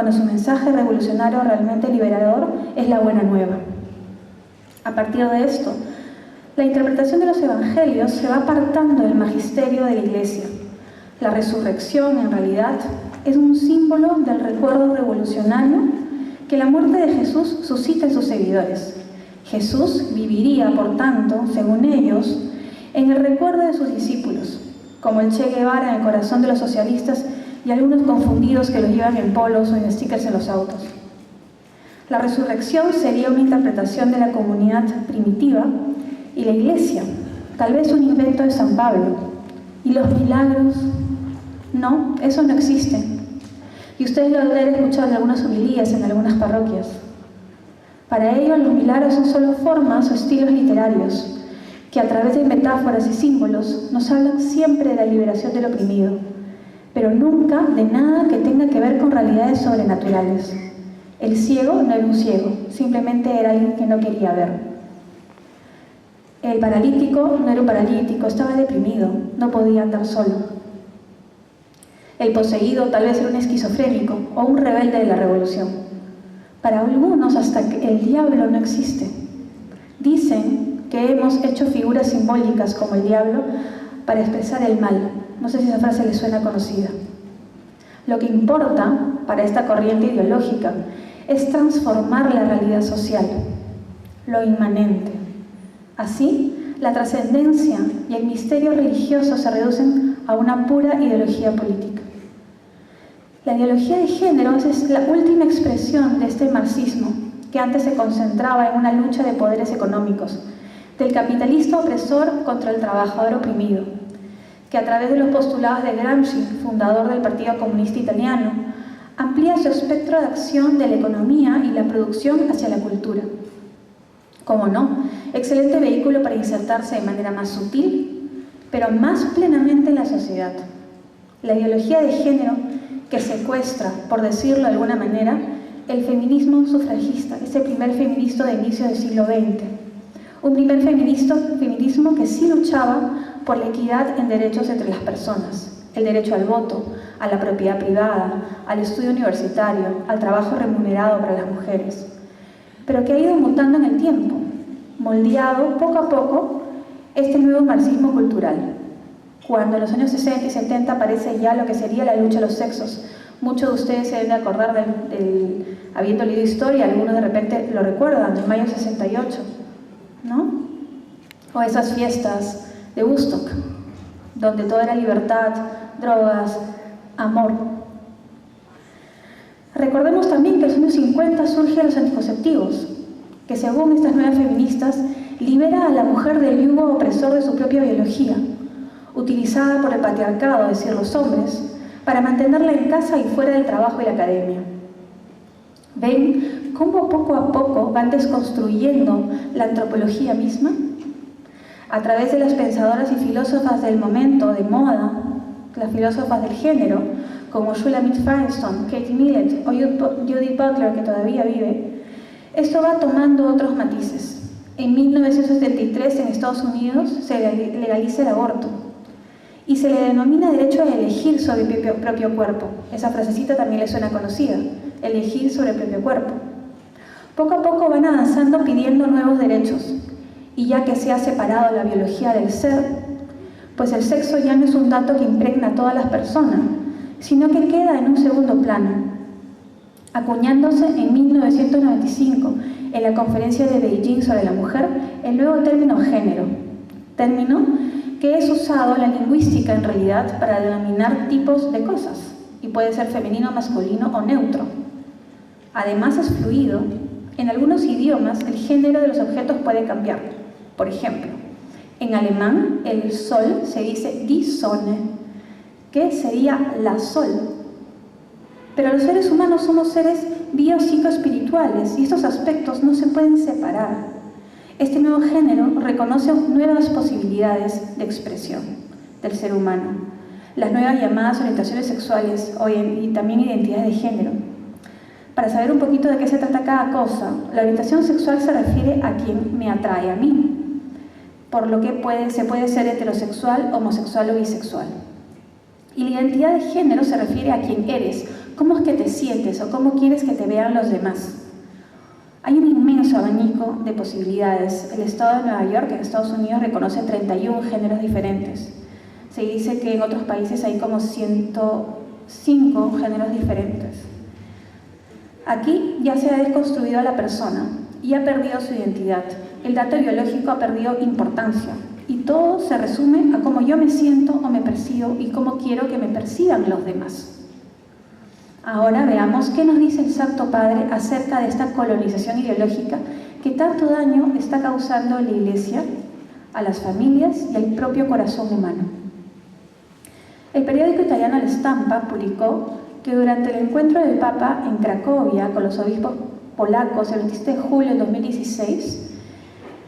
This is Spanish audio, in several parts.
cuando su mensaje revolucionario realmente liberador es la buena nueva. A partir de esto, la interpretación de los evangelios se va apartando del magisterio de la Iglesia. La resurrección, en realidad, es un símbolo del recuerdo revolucionario que la muerte de Jesús suscita en sus seguidores. Jesús viviría, por tanto, según ellos, en el recuerdo de sus discípulos, como el Che Guevara en el corazón de los socialistas y algunos confundidos que los llevan en polos o en stickers en los autos. La resurrección sería una interpretación de la comunidad primitiva y la Iglesia, tal vez un invento de San Pablo. ¿Y los milagros? No, eso no existe. Y ustedes lo deben escuchar en algunas homilías en algunas parroquias. Para ellos los milagros son solo formas o estilos literarios que a través de metáforas y símbolos nos hablan siempre de la liberación del oprimido, pero nunca de nada que tenga que ver con realidades sobrenaturales. El ciego no era un ciego, simplemente era alguien que no quería ver. El paralítico no era un paralítico, estaba deprimido, no podía andar solo. El poseído tal vez era un esquizofrénico o un rebelde de la revolución. Para algunos hasta que el diablo no existe. Dicen que hemos hecho figuras simbólicas como el diablo para expresar el mal. No sé si esa frase les suena conocida. Lo que importa para esta corriente ideológica es transformar la realidad social, lo inmanente. Así, la trascendencia y el misterio religioso se reducen a una pura ideología política. La ideología de género es la última expresión de este marxismo, que antes se concentraba en una lucha de poderes económicos, del capitalista opresor contra el trabajador oprimido, que a través de los postulados de Gramsci, fundador del Partido Comunista Italiano, amplía su espectro de acción de la economía y la producción hacia la cultura. Como no, excelente vehículo para insertarse de manera más sutil, pero más plenamente en la sociedad. La ideología de género que secuestra, por decirlo de alguna manera, el feminismo sufragista, ese primer feminismo de inicio del siglo XX. Un primer feminismo que sí luchaba por la equidad en derechos entre las personas, el derecho al voto, a la propiedad privada, al estudio universitario, al trabajo remunerado para las mujeres, pero que ha ido mutando en el tiempo, moldeado poco a poco este nuevo marxismo cultural. Cuando en los años 60 y 70 aparece ya lo que sería la lucha de los sexos, muchos de ustedes se deben de acordar habiendo leído historia, algunos de repente lo recuerdan, de mayo 68, ¿no? O esas fiestas de Woodstock, donde todo era libertad, drogas, amor. Recordemos también que en los años 50 surgen los anticonceptivos, que según estas nuevas feministas, libera a la mujer del yugo opresor de su propia biología, utilizada por el patriarcado, es decir, los hombres, para mantenerla en casa y fuera del trabajo y la academia. ¿Ven cómo poco a poco van desconstruyendo la antropología misma? A través de las pensadoras y filósofas del momento, de moda, las filósofas del género, como Shulamit Firestone, Kate Millett o Judith Butler, que todavía vive, esto va tomando otros matices. En 1973, en Estados Unidos, se legaliza el aborto y se le denomina derecho a elegir sobre el propio cuerpo. Esa frasecita también le suena conocida, elegir sobre el propio cuerpo. Poco a poco van avanzando pidiendo nuevos derechos, y ya que se ha separado la biología del ser, pues el sexo ya no es un dato que impregna a todas las personas, sino que queda en un segundo plano, acuñándose en 1995 en la conferencia de Beijing sobre la mujer el nuevo término género, término que es usado en la lingüística en realidad para denominar tipos de cosas, y puede ser femenino, masculino o neutro. Además es fluido. En algunos idiomas el género de los objetos puede cambiar. Por ejemplo, en alemán el sol se dice die Sonne, que sería la sol. Pero los seres humanos somos seres biopsicoespirituales y estos aspectos no se pueden separar. Este nuevo género reconoce nuevas posibilidades de expresión del ser humano, las nuevas llamadas orientaciones sexuales y también identidades de género. Para saber un poquito de qué se trata cada cosa, la orientación sexual se refiere a quien me atrae a mí, por lo que se puede ser heterosexual, homosexual o bisexual. Y la identidad de género se refiere a quién eres, cómo es que te sientes o cómo quieres que te vean los demás. Hay un inmenso abanico de posibilidades. El estado de Nueva York, en Estados Unidos, reconoce 31 géneros diferentes. Se dice que en otros países hay como 105 géneros diferentes. Aquí ya se ha desconstruido a la persona y ha perdido su identidad. El dato biológico ha perdido importancia y todo se resume a cómo yo me siento o me percibo y cómo quiero que me perciban los demás. Ahora veamos qué nos dice el Santo Padre acerca de esta colonización ideológica que tanto daño está causando a la Iglesia, a las familias y al propio corazón humano. El periódico italiano La Stampa publicó que durante el encuentro del Papa en Cracovia con los obispos polacos el 27 de julio de 2016,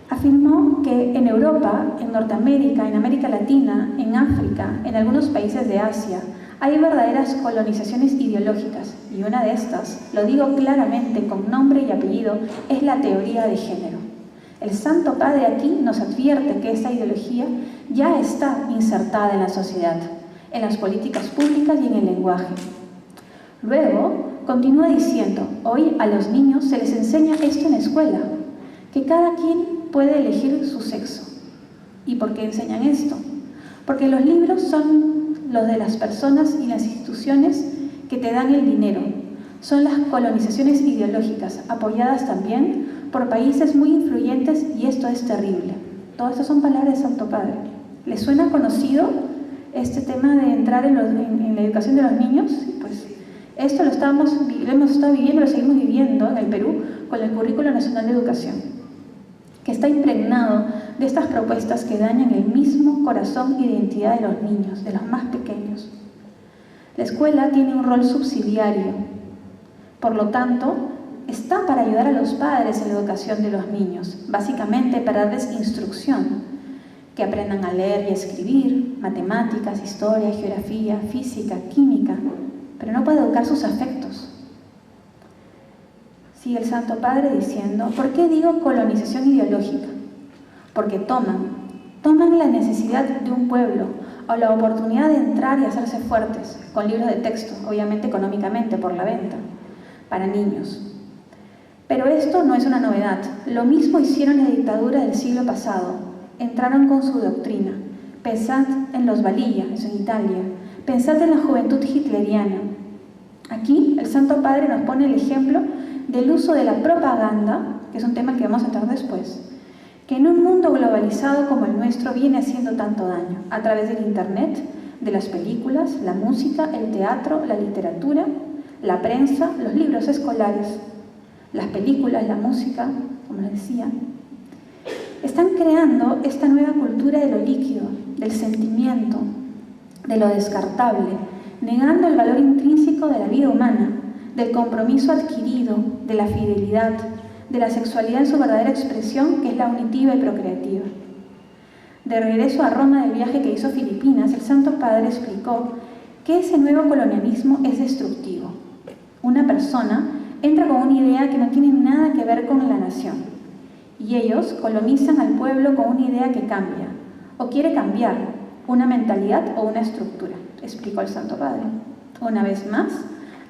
afirmó que en Europa, en Norteamérica, en América Latina, en África, en algunos países de Asia, hay verdaderas colonizaciones ideológicas y una de estas, lo digo claramente con nombre y apellido, es la teoría de género. El Santo Padre aquí nos advierte que esta ideología ya está insertada en la sociedad, en las políticas públicas y en el lenguaje. Luego, continúa diciendo, hoy a los niños se les enseña esto en la escuela, que cada quien puede elegir su sexo. ¿Y por qué enseñan esto? Porque los libros son los de las personas y las instituciones que te dan el dinero. Son las colonizaciones ideológicas, apoyadas también por países muy influyentes, y esto es terrible. Todo esto son palabras del Santo Padre. ¿Les suena conocido este tema de entrar en la educación de los niños? Pues esto lo hemos estado viviendo, lo seguimos viviendo en el Perú con el Currículo Nacional de Educación, que está impregnado de estas propuestas que dañan el mismo corazón y identidad de los niños, de los más pequeños. La escuela tiene un rol subsidiario, por lo tanto, está para ayudar a los padres en la educación de los niños, básicamente para darles instrucción, que aprendan a leer y a escribir, matemáticas, historia, geografía, física, química, pero no puede educar sus afectos. Sigue el Santo Padre diciendo, ¿por qué digo colonización ideológica? Porque toman la necesidad de un pueblo o la oportunidad de entrar y hacerse fuertes, con libros de texto, obviamente económicamente por la venta, para niños. Pero esto no es una novedad. Lo mismo hicieron en la dictadura del siglo pasado. Entraron con su doctrina. Pensad en los Valilla, eso en Italia. Pensad en la juventud hitleriana. Aquí el Santo Padre nos pone el ejemplo del uso de la propaganda, que es un tema que vamos a tratar después, que en un mundo globalizado como el nuestro viene haciendo tanto daño, a través del internet, de las películas, la música, el teatro, la literatura, la prensa, los libros escolares, las películas, la música, como les decía, están creando esta nueva cultura de lo líquido, del sentimiento, de lo descartable, negando el valor intrínseco de la vida humana, del compromiso adquirido, de la fidelidad, de la sexualidad en su verdadera expresión, que es la unitiva y procreativa. De regreso a Roma del viaje que hizo a Filipinas, el Santo Padre explicó que ese nuevo colonialismo es destructivo. Una persona entra con una idea que no tiene nada que ver con la nación, y ellos colonizan al pueblo con una idea que cambia, o quiere cambiar, una mentalidad o una estructura, explicó el Santo Padre. Una vez más,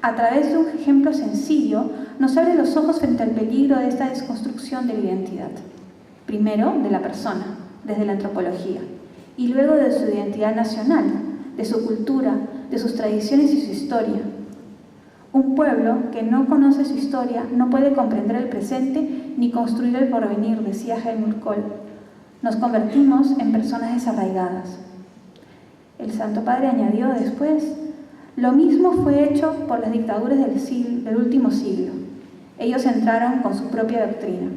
a través de un ejemplo sencillo, nos abre los ojos frente al peligro de esta desconstrucción de la identidad. Primero, de la persona, desde la antropología, y luego de su identidad nacional, de su cultura, de sus tradiciones y su historia. Un pueblo que no conoce su historia no puede comprender el presente ni construir el porvenir, decía Helmut Kohl. Nos convertimos en personas desarraigadas. El Santo Padre añadió después, lo mismo fue hecho por las dictaduras del último siglo. Ellos entraron con su propia doctrina.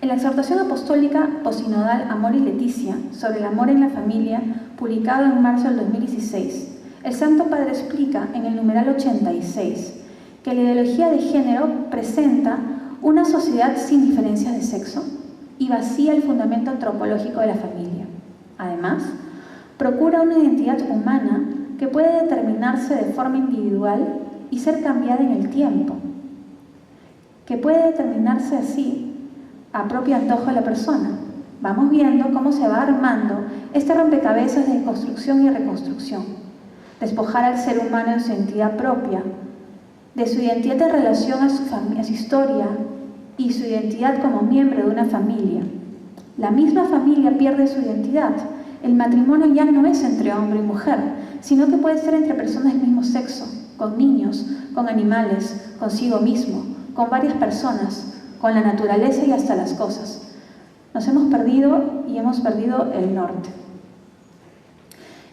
En la exhortación apostólica posinodal Amor y Leticia sobre el amor en la familia, publicado en marzo del 2016, el Santo Padre explica en el numeral 86 que la ideología de género presenta una sociedad sin diferencias de sexo y vacía el fundamento antropológico de la familia. Además, procura una identidad humana que puede determinarse de forma individual y ser cambiada en el tiempo, que puede determinarse así a propio antojo de la persona. Vamos viendo cómo se va armando este rompecabezas de construcción y reconstrucción. despojar al ser humano de su identidad propia, de su identidad en relación a su historia y su identidad como miembro de una familia. La misma familia pierde su identidad. El matrimonio ya no es entre hombre y mujer, sino que puede ser entre personas del mismo sexo, con niños, con animales, consigo mismo, con varias personas, con la naturaleza y hasta las cosas. Nos hemos perdido y hemos perdido el norte.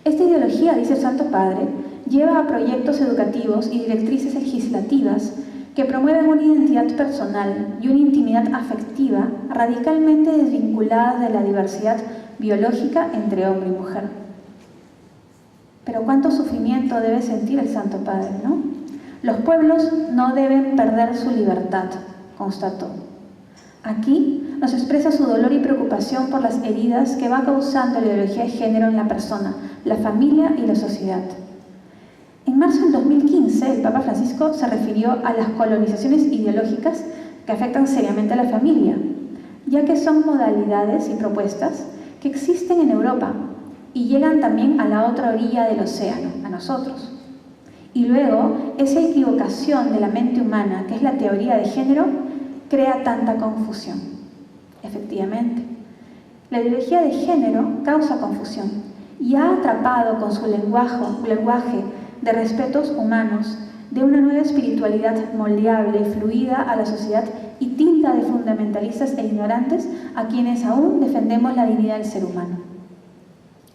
Esta ideología, dice el Santo Padre, lleva a proyectos educativos y directrices legislativas que promueven una identidad personal y una intimidad afectiva radicalmente desvinculadas de la diversidad biológica entre hombre y mujer. Pero cuánto sufrimiento debe sentir el Santo Padre, ¿no? Los pueblos no deben perder su libertad, constató. Aquí nos expresa su dolor y preocupación por las heridas que va causando la ideología de género en la persona, la familia y la sociedad. En marzo del 2015, el Papa Francisco se refirió a las colonizaciones ideológicas que afectan seriamente a la familia, ya que son modalidades y propuestas que existen en Europa y llegan también a la otra orilla del océano, a nosotros. Y luego, esa equivocación de la mente humana, que es la teoría de género, crea tanta confusión. Efectivamente, la ideología de género causa confusión y ha atrapado con su lenguaje de respetos humanos, de una nueva espiritualidad moldeable, fluida a la sociedad y tilda de fundamentalistas e ignorantes a quienes aún defendemos la dignidad del ser humano.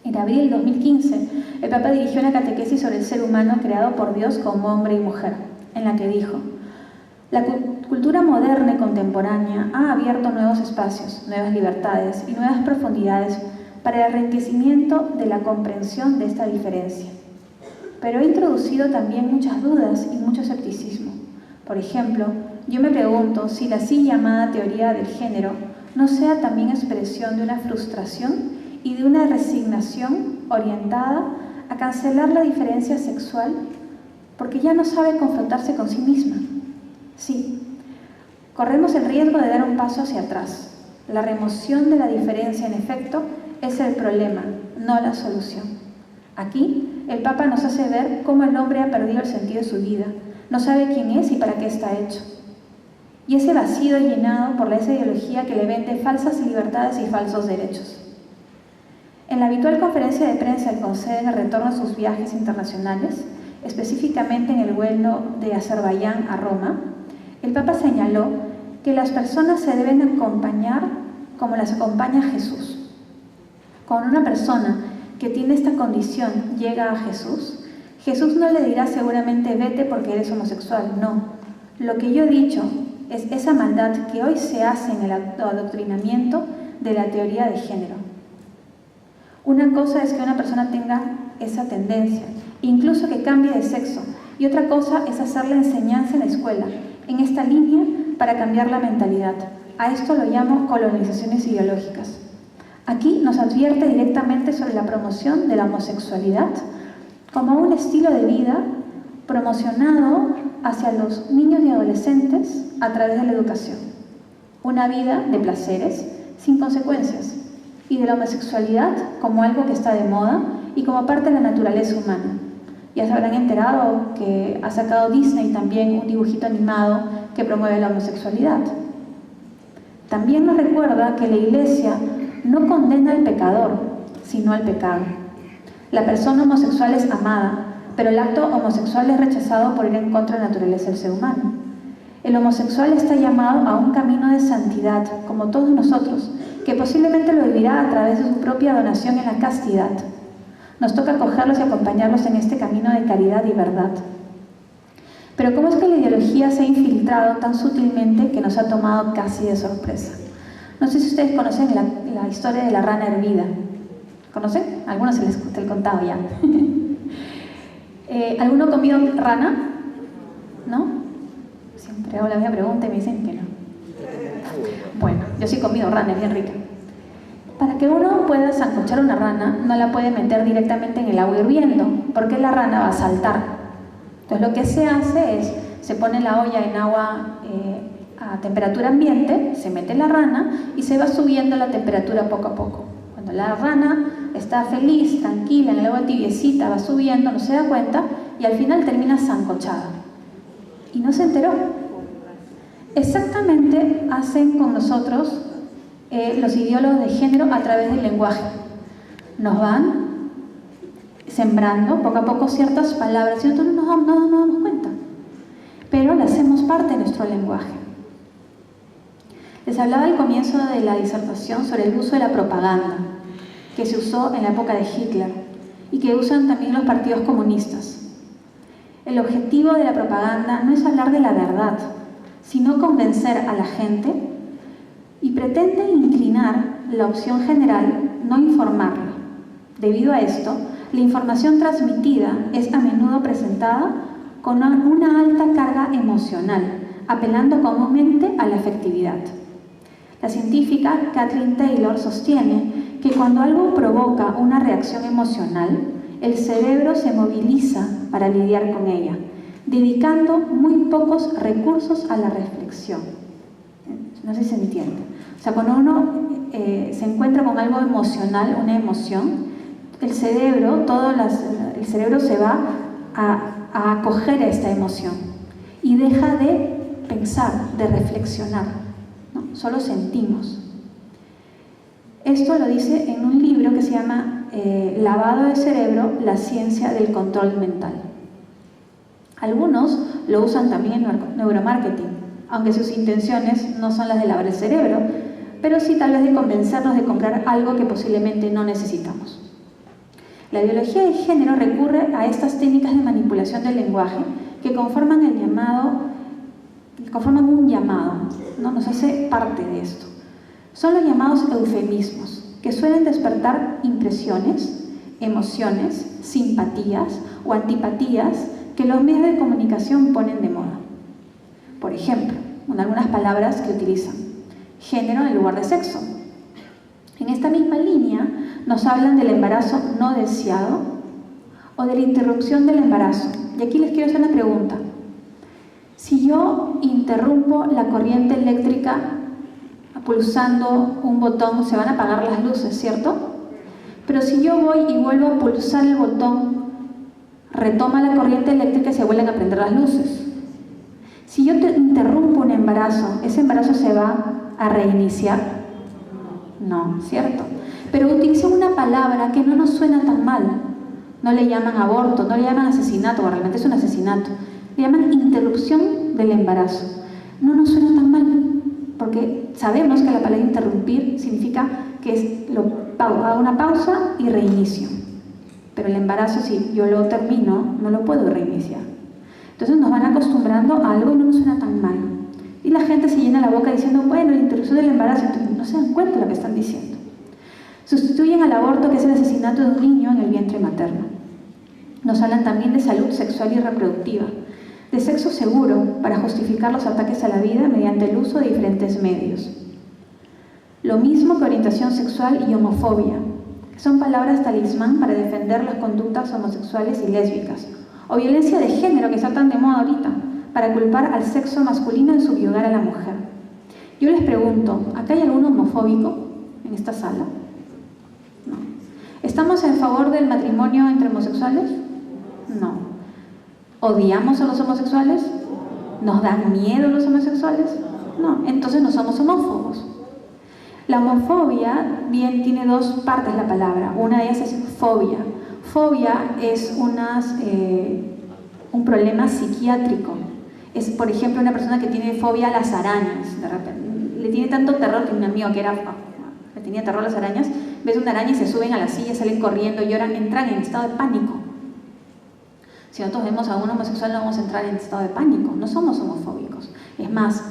En abril del 2015, el Papa dirigió una catequesis sobre el ser humano creado por Dios como hombre y mujer, en la que dijo: la cultura moderna y contemporánea ha abierto nuevos espacios, nuevas libertades y nuevas profundidades para el enriquecimiento de la comprensión de esta diferencia. Pero ha introducido también muchas dudas y mucho escepticismo. Por ejemplo, yo me pregunto si la así llamada teoría del género no sea también expresión de una frustración y de una resignación orientada a cancelar la diferencia sexual porque ya no sabe confrontarse con sí misma. Sí, corremos el riesgo de dar un paso hacia atrás. La remoción de la diferencia, en efecto, es el problema, no la solución. Aquí, el Papa nos hace ver cómo el hombre ha perdido el sentido de su vida, no sabe quién es y para qué está hecho. Y ese vacío es llenado por esa ideología que le vende falsas libertades y falsos derechos. En la habitual conferencia de prensa que concede en el retorno a sus viajes internacionales, específicamente en el vuelo de Azerbaiyán a Roma, el Papa señaló que las personas se deben acompañar como las acompaña Jesús. Cuando una persona que tiene esta condición llega a Jesús, Jesús no le dirá seguramente vete porque eres homosexual, no. Lo que yo he dicho es esa maldad que hoy se hace en el adoctrinamiento de la teoría de género. Una cosa es que una persona tenga esa tendencia, incluso que cambie de sexo, y otra cosa es hacer la enseñanza en la escuela, en esta línea para cambiar la mentalidad. A esto lo llamo colonizaciones ideológicas. Aquí nos advierte directamente sobre la promoción de la homosexualidad como un estilo de vida promocionado hacia los niños y adolescentes a través de la educación. Una vida de placeres sin consecuencias y de la homosexualidad como algo que está de moda y como parte de la naturaleza humana. Ya se habrán enterado que ha sacado Disney también un dibujito animado que promueve la homosexualidad. También nos recuerda que la Iglesia no condena al pecador, sino al pecado. La persona homosexual es amada, pero el acto homosexual es rechazado por ir en contra de la naturaleza del ser humano. El homosexual está llamado a un camino de santidad, como todos nosotros, que posiblemente lo vivirá a través de su propia donación en la castidad. Nos toca acogerlos y acompañarlos en este camino de caridad y verdad. Pero ¿cómo es que la ideología se ha infiltrado tan sutilmente que nos ha tomado casi de sorpresa? No sé si ustedes conocen la historia de la rana hervida. ¿Conocen? Algunos se les he contado ya. ¿Alguno ha comido rana? ¿No? Siempre hago la misma pregunta y me dicen que no. Bueno, yo sí he comido rana, es bien rica. Para que uno pueda sancochar una rana, no la puede meter directamente en el agua hirviendo, porque la rana va a saltar. Entonces lo que se hace es, se pone la olla en agua a temperatura ambiente, se mete la rana y se va subiendo la temperatura poco a poco. Cuando la rana está feliz, tranquila, en el agua tibiecita, va subiendo, no se da cuenta y al final termina zancochada. Y no se enteró. Exactamente hacen con nosotros los ideólogos de género a través del lenguaje. Nos van sembrando poco a poco ciertas palabras y nosotros no nos damos cuenta, pero las hacemos parte de nuestro lenguaje. Les hablaba al comienzo de la disertación sobre el uso de la propaganda que se usó en la época de Hitler y que usan también los partidos comunistas. El objetivo de la propaganda no es hablar de la verdad, sino convencer a la gente y pretende inclinar la opción general, no informarla. Debido a esto, la información transmitida es a menudo presentada con una alta carga emocional, apelando comúnmente a la afectividad. La científica Kathleen Taylor sostiene que cuando algo provoca una reacción emocional, el cerebro se moviliza para lidiar con ella, dedicando muy pocos recursos a la reflexión. No sé si se entiende. O sea, cuando uno se encuentra con algo emocional, una emoción, el cerebro se va a acoger a esta emoción y deja de pensar, de reflexionar, ¿no? Solo sentimos. Esto lo dice en un libro que se llama Lavado de cerebro, la ciencia del control mental. Algunos lo usan también en neuromarketing, aunque sus intenciones no son las de lavar el cerebro, pero sí tal vez de convencernos de comprar algo que posiblemente no necesitamos. La ideología de género recurre a estas técnicas de manipulación del lenguaje que conforman un llamado, ¿no? Nos hace parte de esto. Son los llamados eufemismos, que suelen despertar impresiones, emociones, simpatías o antipatías que los medios de comunicación ponen de moda. Por ejemplo, algunas palabras que utilizan: género en lugar de sexo. En esta misma línea nos hablan del embarazo no deseado o de la interrupción del embarazo. Y aquí les quiero hacer una pregunta. Si yo interrumpo la corriente eléctrica pulsando un botón, se van a apagar las luces, ¿cierto? Pero si yo voy y vuelvo a pulsar el botón, retoma la corriente eléctrica y se vuelven a prender las luces. Si yo interrumpo un embarazo, ¿ese embarazo se va a reiniciar? No, ¿cierto? Pero utilizan una palabra que no nos suena tan mal. No le llaman aborto, no le llaman asesinato, o realmente es un asesinato. Le llaman interrupción del embarazo. No nos suena tan mal, porque sabemos que la palabra interrumpir significa que hago una pausa y reinicio. Pero el embarazo, si yo lo termino, no lo puedo reiniciar. Entonces nos van acostumbrando a algo y no nos suena tan mal. Y la gente se llena la boca diciendo, bueno, la interrupción del embarazo, entonces no se dan cuenta de lo que están diciendo. Sustituyen al aborto, que es el asesinato de un niño en el vientre materno. Nos hablan también de salud sexual y reproductiva, de sexo seguro para justificar los ataques a la vida mediante el uso de diferentes medios. Lo mismo que orientación sexual y homofobia, que son palabras talismán para defender las conductas homosexuales y lésbicas, o violencia de género, que está tan de moda ahorita, para culpar al sexo masculino en subyugar a la mujer. Yo les pregunto, ¿acá hay algún homofóbico en esta sala? No. ¿Estamos en favor del matrimonio entre homosexuales? No. ¿Odiamos a los homosexuales? ¿Nos dan miedo los homosexuales? No. Entonces no somos homófobos. La homofobia bien tiene dos partes la palabra. Una de ellas es fobia. Fobia es un problema psiquiátrico. Es, por ejemplo, una persona que tiene fobia a las arañas. De repente, le tiene tanto terror que un amigo que le tenía terror a las arañas, ves una araña y se suben a la silla, salen corriendo, lloran, entran en estado de pánico. Si nosotros vemos a un homosexual, no vamos a entrar en estado de pánico. No somos homofóbicos. Es más,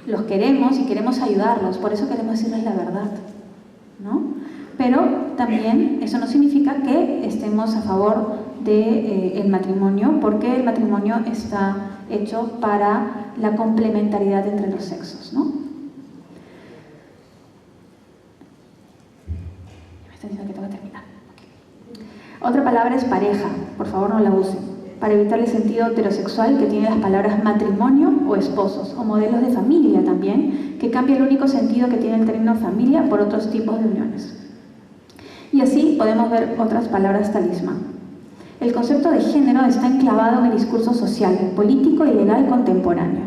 los queremos y queremos ayudarlos, por eso queremos decirles la verdad, ¿no? Pero también eso no significa que estemos a favor del matrimonio, porque el matrimonio está hecho para la complementariedad entre los sexos, ¿no? Me están diciendo que tengo que terminar. Otra palabra es pareja, por favor no la usen, para evitar el sentido heterosexual que tienen las palabras matrimonio o esposos, o modelos de familia también, que cambia el único sentido que tiene el término familia por otros tipos de uniones. Y así podemos ver otras palabras talismán. El concepto de género está enclavado en el discurso social, político y legal contemporáneo.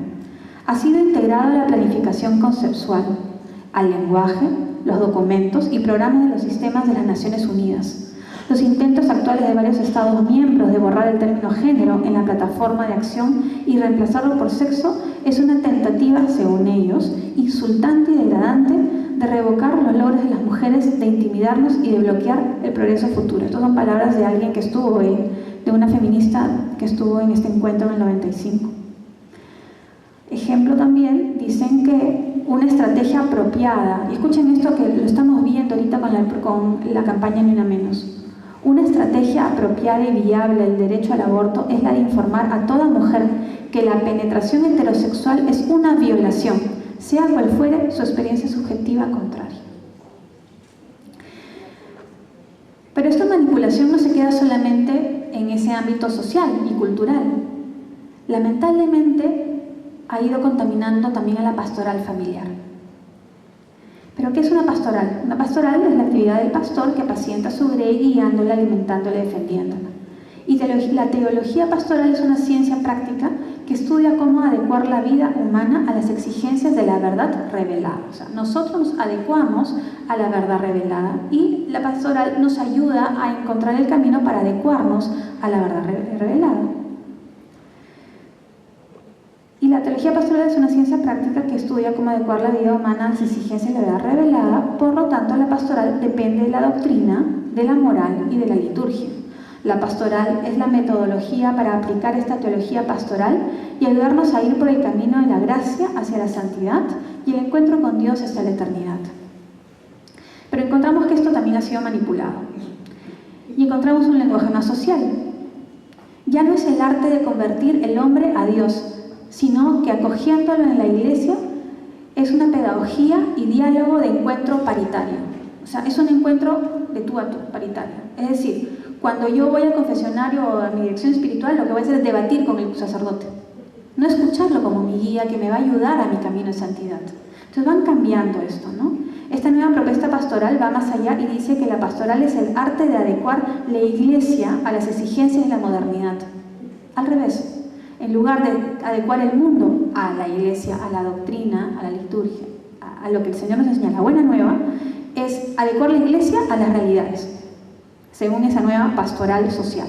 Ha sido integrado a la planificación conceptual, al lenguaje, los documentos y programas de los sistemas de las Naciones Unidas. Los intentos actuales de varios Estados miembros de borrar el término género en la plataforma de acción y reemplazarlo por sexo es una tentativa, según ellos, insultante y degradante de revocar los logros de las mujeres, de intimidarnos y de bloquear el progreso futuro. Estas son palabras de alguien que estuvo de una feminista que estuvo en este encuentro en el 95. Ejemplo también, dicen que una estrategia apropiada, y escuchen esto que lo estamos viendo ahorita con la campaña Ni Una Menos. Una estrategia apropiada y viable del derecho al aborto es la de informar a toda mujer que la penetración heterosexual es una violación, sea cual fuere su experiencia subjetiva contraria. Pero esta manipulación no se queda solamente en ese ámbito social y cultural. Lamentablemente ha ido contaminando también a la pastoral familiar. ¿Pero qué es una pastoral? Una pastoral es la actividad del pastor que apacienta a su grey guiándola, alimentándola y defendiéndola. Y la teología pastoral es una ciencia práctica que estudia cómo adecuar la vida humana a las exigencias de la verdad revelada. O sea, nosotros nos adecuamos a la verdad revelada y la pastoral nos ayuda a encontrar el camino para adecuarnos a la verdad revelada. Y la teología pastoral es una ciencia práctica que estudia cómo adecuar la vida humana a las exigencias de la verdad revelada. Por lo tanto, la pastoral depende de la doctrina, de la moral y de la liturgia. La pastoral es la metodología para aplicar esta teología pastoral y ayudarnos a ir por el camino de la gracia hacia la santidad y el encuentro con Dios hasta la eternidad. Pero encontramos que esto también ha sido manipulado. Y encontramos un lenguaje más social. Ya no es el arte de convertir el hombre a Dios, sino que acogiéndolo en la iglesia es una pedagogía y diálogo de encuentro paritario. O sea, es un encuentro de tú a tú, paritario. Es decir, cuando yo voy al confesionario o a mi dirección espiritual, lo que voy a hacer es debatir con el sacerdote. No escucharlo como mi guía que me va a ayudar a mi camino de santidad. Entonces van cambiando esto, ¿no? Esta nueva propuesta pastoral va más allá y dice que la pastoral es el arte de adecuar la iglesia a las exigencias de la modernidad. Al revés. En lugar de adecuar el mundo a la iglesia, a la doctrina, a la liturgia, a lo que el Señor nos enseña, la buena nueva, es adecuar la iglesia a las realidades, según esa nueva pastoral social.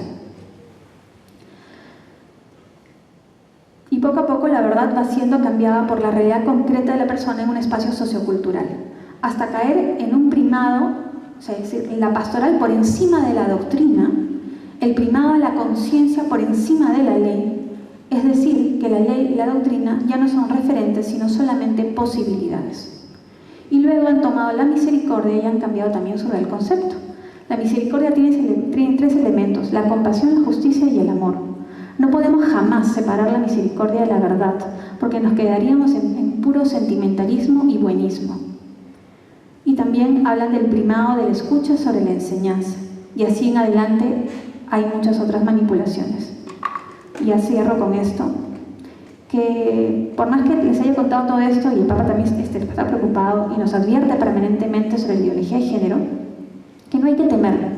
Y poco a poco la verdad va siendo cambiada por la realidad concreta de la persona en un espacio sociocultural, hasta caer en un primado, o sea, es decir, la pastoral por encima de la doctrina, el primado de la conciencia por encima de la ley. Es decir, que la ley y la doctrina ya no son referentes, sino solamente posibilidades. Y luego han tomado la misericordia y han cambiado también sobre el concepto. La misericordia tiene tres elementos: la compasión, la justicia y el amor. No podemos jamás separar la misericordia de la verdad, porque nos quedaríamos en puro sentimentalismo y buenismo. Y también hablan del primado de la escucha sobre la enseñanza. Y así en adelante hay muchas otras manipulaciones. Y ya cierro con esto, que por más que les haya contado todo esto, y el Papa también está preocupado y nos advierte permanentemente sobre la ideología de género, que no hay que temerla.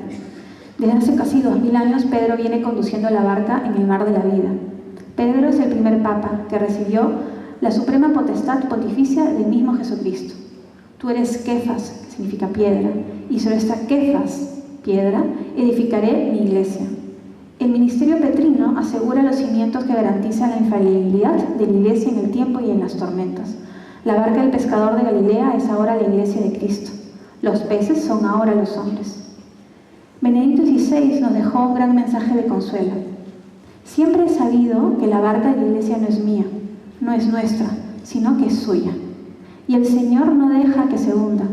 Desde hace casi 2000 años Pedro viene conduciendo la barca en el mar de la vida. Pedro es el primer Papa que recibió la suprema potestad pontificia del mismo Jesucristo. Tú eres Kefas, que significa piedra, y sobre esta Kefas, piedra, edificaré mi iglesia. El ministerio petrino asegura los cimientos que garantizan la infalibilidad de la iglesia en el tiempo y en las tormentas. La barca del pescador de Galilea es ahora la iglesia de Cristo. Los peces son ahora los hombres. Benedicto XVI nos dejó un gran mensaje de consuelo. Siempre he sabido que la barca de la iglesia no es mía, no es nuestra, sino que es suya. Y el Señor no deja que se hunda.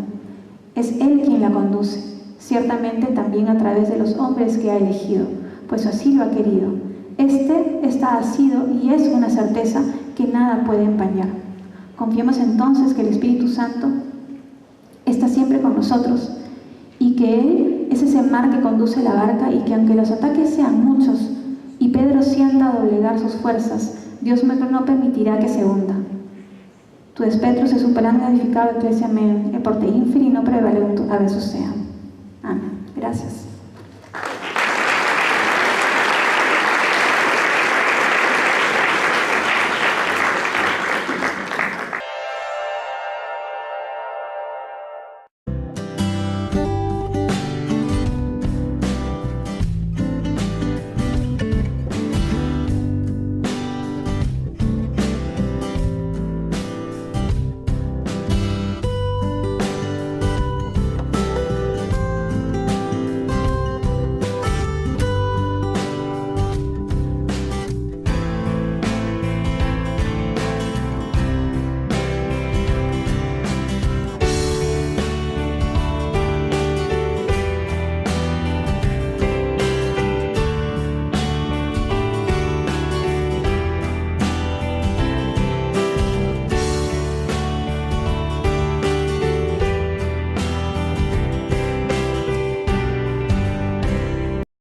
Es Él quien la conduce, ciertamente también a través de los hombres que ha elegido, pues así lo ha querido. Esta ha sido y es una certeza que nada puede empañar. Confiemos entonces que el Espíritu Santo está siempre con nosotros y que Él es ese mar que conduce la barca y que aunque los ataques sean muchos y Pedro sienta doblegar sus fuerzas, Dios no permitirá que se hunda. Tu despetro se superando edificado ecclesia me, e por te inferi no prevaleunt ave sucea. Amén. Gracias.